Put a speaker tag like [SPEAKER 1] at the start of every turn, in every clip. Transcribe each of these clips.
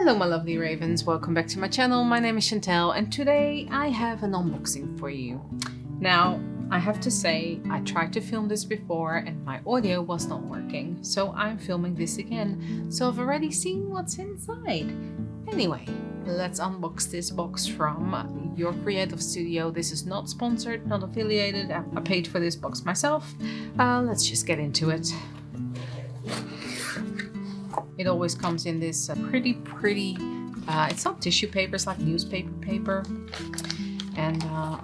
[SPEAKER 1] Hello my lovely ravens, welcome back to my channel. My name is Chantel and today I have an unboxing for you. Now I have to say I tried to film this before and my audio was not working, so I'm filming this again, so I've already seen what's inside. Anyway, let's unbox this box from Your Creative Studio. This is not sponsored, not affiliated. I paid for this box myself. Let's just get into it. It always comes in this pretty, it's not tissue paper, it's like newspaper paper. And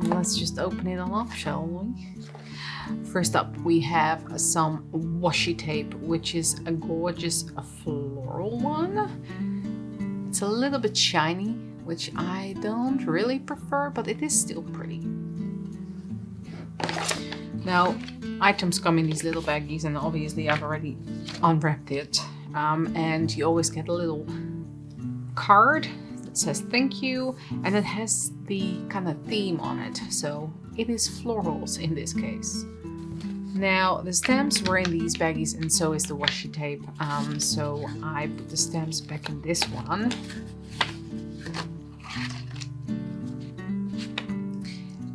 [SPEAKER 1] let's just open it all up, shall we? First up, we have some washi tape, which is a gorgeous floral one. It's a little bit shiny, which I don't really prefer, but it is still pretty. Now, items come in these little baggies, and obviously I've already unwrapped it. And you always get a little card that says thank you, and it has the kind of theme on it, so it is florals in this case. Now the stamps were in these baggies and so is the washi tape, so I put the stamps back in this one.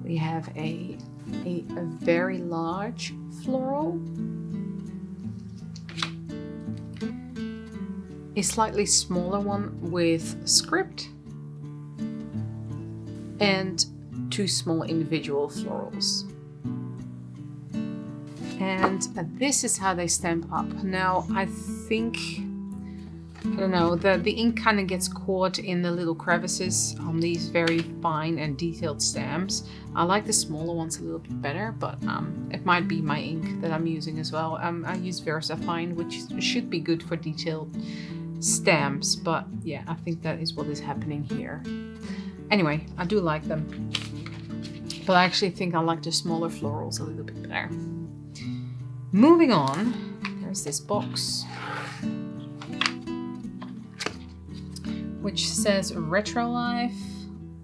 [SPEAKER 1] We have a very large floral, a slightly smaller one with script, and two small individual florals. And this is how they stamp up. Now I think, I don't know, the ink kind of gets caught in the little crevices on these very fine and detailed stamps. I like the smaller ones a little bit better, but it might be my ink that I'm using as well. I use VersaFine, which should be good for detailed stamps, but yeah, I think that is what is happening here. Anyway, I do like them, but I actually think I like the smaller florals a little bit better. Moving on, there's this box which says Retro Life,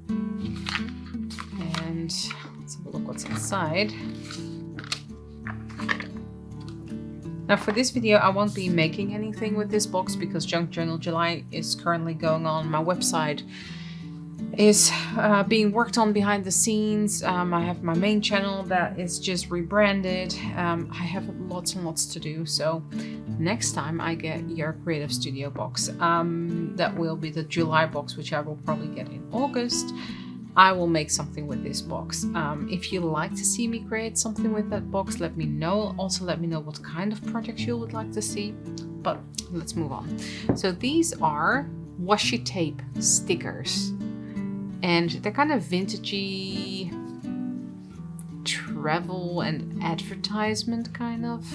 [SPEAKER 1] and let's have a look what's inside. Now for this video, I won't be making anything with this box because Junk Journal July is currently going on. My website is being worked on behind the scenes. I have my main channel that is just rebranded. I have lots and lots to do. So next time I get Your Creative Studio box, that will be the July box, which I will probably get in August. I will make something with this box. If you'd like to see me create something with that box, let me know. Also let me know what kind of projects you would like to see. But let's move on. So these are washi tape stickers. And they're kind of vintagey, travel and advertisement kind of.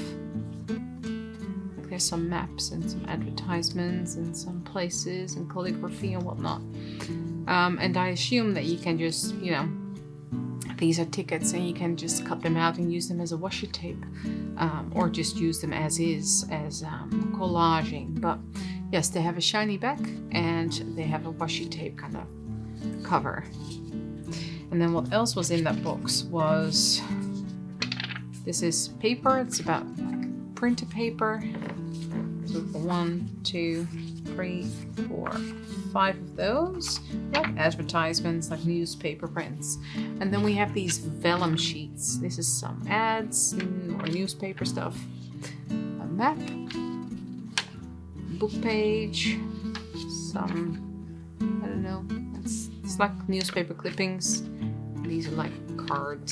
[SPEAKER 1] There's some maps and some advertisements and some places and calligraphy and whatnot. And I assume that you can just, you know, these are tickets and you can just cut them out and use them as a washi tape, or just use them as is, as collaging. But yes, they have a shiny back and they have a washi tape kind of cover. And then what else was in that box was, this is paper. It's about printer paper. So 1, 2, 3, 4, 5 of those, like advertisements, like newspaper prints. And then we have these vellum sheets. This is some ads or newspaper stuff. A map, book page, some, I don't know, it's like newspaper clippings. These are like cards.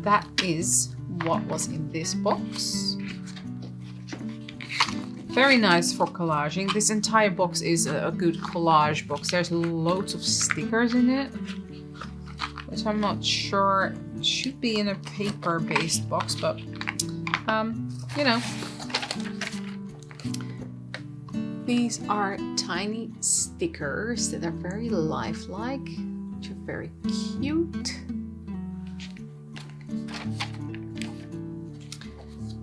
[SPEAKER 1] That is what was in this box. Very nice for collaging. This entire box is a good collage box. There's loads of stickers in it, which I'm not sure should be in a paper-based box, but you know. These are tiny stickers that are very lifelike, which are very cute.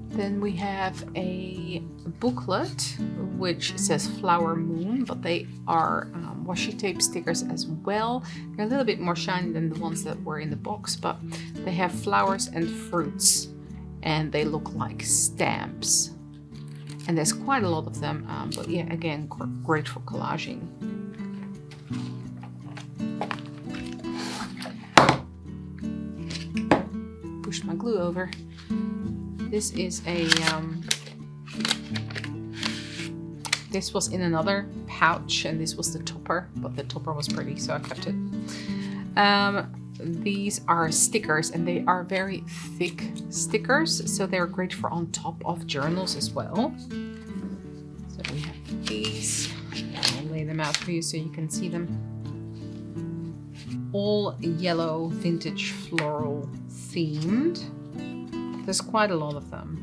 [SPEAKER 1] Then we have a booklet which says Flower Moon, but they are washi tape stickers as well. They're a little bit more shiny than the ones that were in the box, but they have flowers and fruits and they look like stamps. And there's quite a lot of them, but yeah, again, great for collaging. Pushed my glue over. This is a, this was in another pouch, and this was the topper, but the topper was pretty, so I kept it. These are stickers, and they are very thick stickers, so they're great for on top of journals as well. So we have these. I'll lay them out for you so you can see them. All yellow, vintage floral themed. There's quite a lot of them.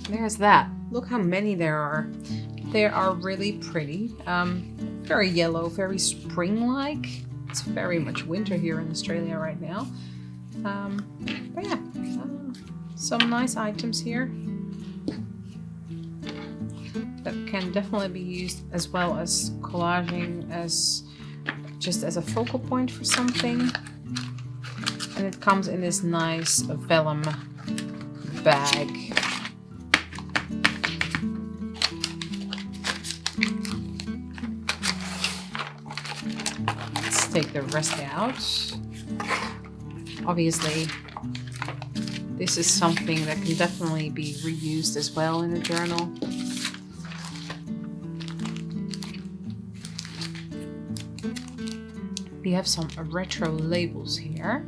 [SPEAKER 1] There's that. Look how many there are. They are really pretty. Very yellow, very spring-like. It's very much winter here in Australia right now. But yeah, some nice items here that can definitely be used as well as collaging, as just as a focal point for something. And it comes in this nice vellum bag. Take the rest out. Obviously, this is something that can definitely be reused as well in a journal. We have some retro labels here.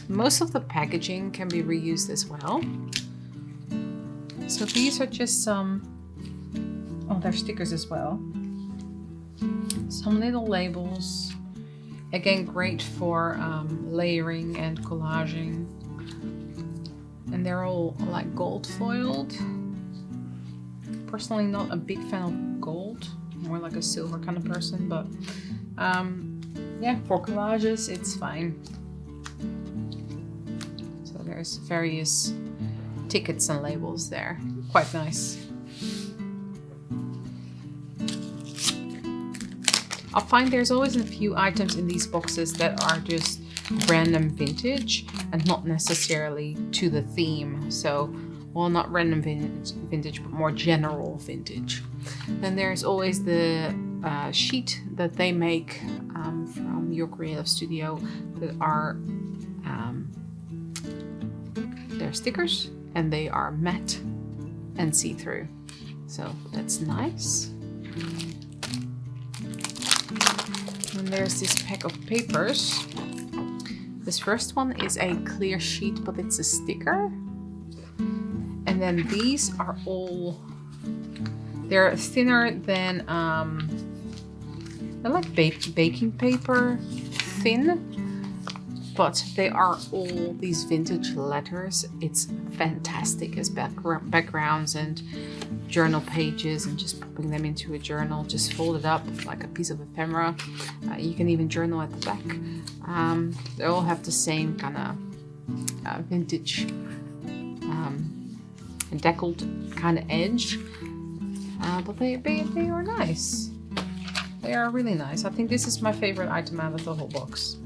[SPEAKER 1] Most of the packaging can be reused as well. So these are just some, oh, they're stickers as well. Some little labels, again great for layering and collaging, and they're all like gold foiled. Personally not a big fan of gold, more like a silver kind of person, but yeah, for collages it's fine. So there's various tickets and labels there, quite nice. I find there's always a few items in these boxes that are just random vintage and not necessarily to the theme. So, well, not random vintage, but more general vintage. Then there's always the sheet that they make from your creative studio that are they're stickers, and they are matte and see-through. So that's nice. And there's this pack of papers. This first one is a clear sheet, but it's a sticker. And then these are all, they're thinner than, they're like baking paper thin, but they are all these vintage letters. It's fantastic as backgrounds and journal pages, and just popping them into a journal, just fold it up like a piece of ephemera. You can even journal at the back. They all have the same kind of vintage deckled kind of edge, but they are nice. They are really nice. I think this is my favorite item out of the whole box.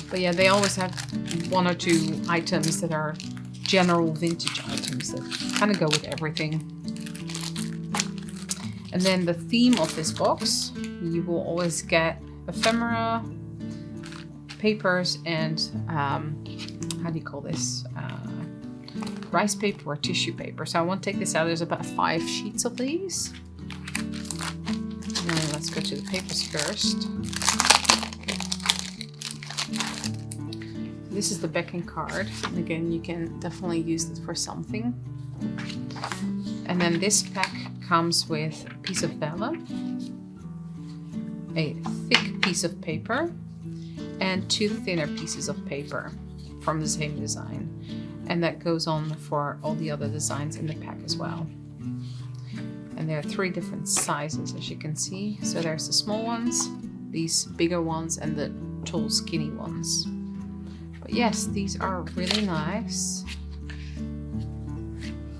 [SPEAKER 1] But yeah, they always have one or two items that are general vintage items that kind of go with everything. And then the theme of this box, you will always get ephemera, papers, and how do you call this? Rice paper or tissue paper. So I won't take this out. There's about 5 sheets of these. And then let's go to the papers first. This is the backing card. And again, you can definitely use it for something. And then this pack comes with a piece of vellum, a thick piece of paper, and 2 thinner pieces of paper from the same design. And that goes on for all the other designs in the pack as well. And there are 3 different sizes, as you can see. So there's the small ones, these bigger ones, and the tall, skinny ones. But yes, these are really nice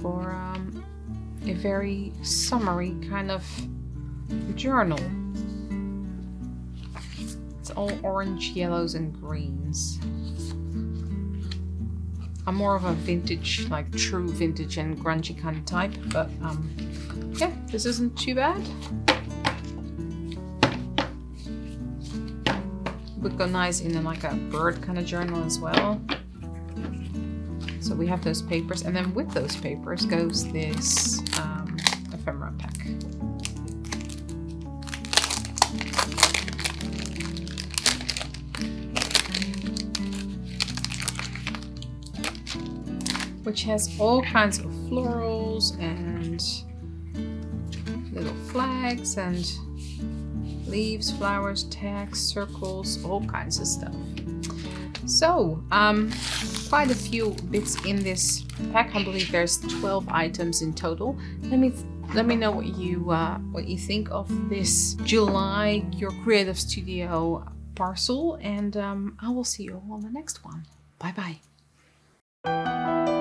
[SPEAKER 1] for a very summery kind of journal. It's all orange, yellows, and greens. I'm more of a vintage, like true vintage and grungy kind of type, but yeah, this isn't too bad. Would go nice in like a bird kind of journal as well. So we have those papers, and then with those papers goes this ephemera pack. Which has all kinds of florals and little flags and leaves, flowers, tags, circles, all kinds of stuff. So, quite a few bits in this pack. I believe there's 12 items in total. Let me know what you think of this July Your Creative Studio parcel, and I will see you all on the next one. Bye bye.